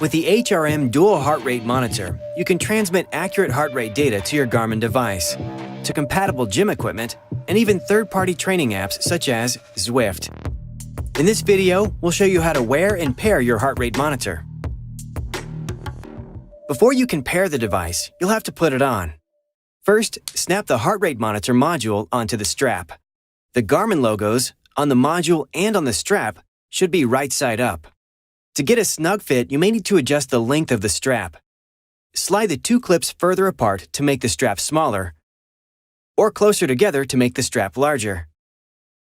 With the HRM-Dual heart rate monitor, you can transmit accurate heart rate data to your Garmin device, to compatible gym equipment, and even third-party training apps such as Zwift. In this video, we'll show you how to wear and pair your heart rate monitor. Before you can pair the device, you'll have to put it on. First, snap the heart rate monitor module onto the strap. The Garmin logos, on the module and on the strap, should be right side up. To get a snug fit, you may need to adjust the length of the strap. Slide the two clips further apart to make the strap smaller, or closer together to make the strap larger.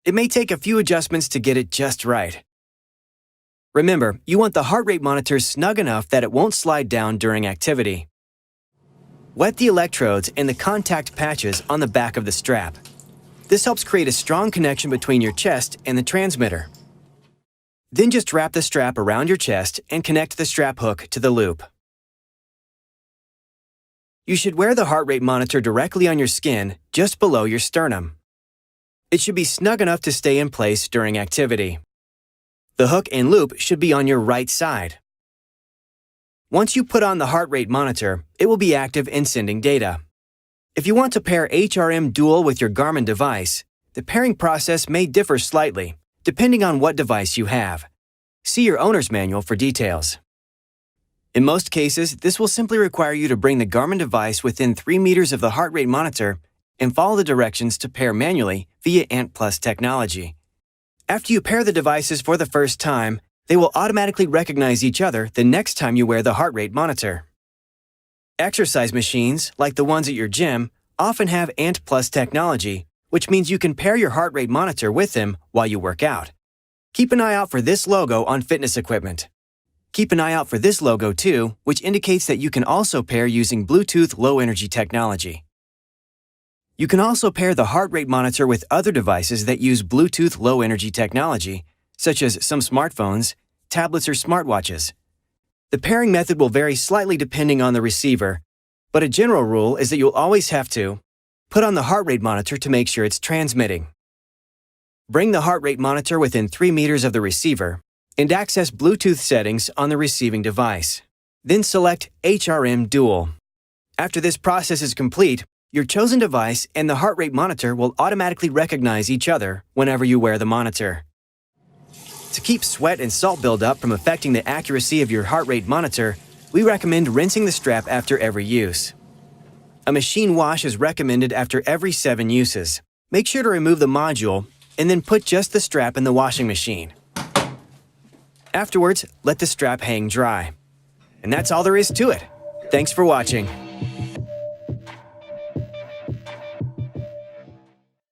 It may take a few adjustments to get it just right. Remember, you want the heart rate monitor snug enough that it won't slide down during activity. Wet the electrodes and the contact patches on the back of the strap. This helps create a strong connection between your chest and the transmitter. Then just wrap the strap around your chest and connect the strap hook to the loop. You should wear the heart rate monitor directly on your skin, just below your sternum. It should be snug enough to stay in place during activity. The hook and loop should be on your right side. Once you put on the heart rate monitor, it will be active and sending data. If you want to pair HRM-Dual with your Garmin device, the pairing process may differ slightly, depending on what device you have. See your owner's manual for details. In most cases, this will simply require you to bring the Garmin device within 3 meters of the heart rate monitor and follow the directions to pair manually via Ant+ technology. After you pair the devices for the first time, they will automatically recognize each other the next time you wear the heart rate monitor. Exercise machines, like the ones at your gym, often have Ant+ technology, which means you can pair your heart rate monitor with them while you work out. Keep an eye out for this logo on fitness equipment. Keep an eye out for this logo too, which indicates that you can also pair using Bluetooth low-energy technology. You can also pair the heart rate monitor with other devices that use Bluetooth low-energy technology, such as some smartphones, tablets, or smartwatches. The pairing method will vary slightly depending on the receiver, but a general rule is that you'll always have to put on the heart rate monitor to make sure it's transmitting. Bring the heart rate monitor within 3 meters of the receiver and access Bluetooth settings on the receiving device. Then select HRM-Dual. After this process is complete, your chosen device and the heart rate monitor will automatically recognize each other whenever you wear the monitor. To keep sweat and salt buildup from affecting the accuracy of your heart rate monitor, we recommend rinsing the strap after every use. A machine wash is recommended after every 7 uses. Make sure to remove the module and then put just the strap in the washing machine. Afterwards, let the strap hang dry. And that's all there is to it. Thanks for watching.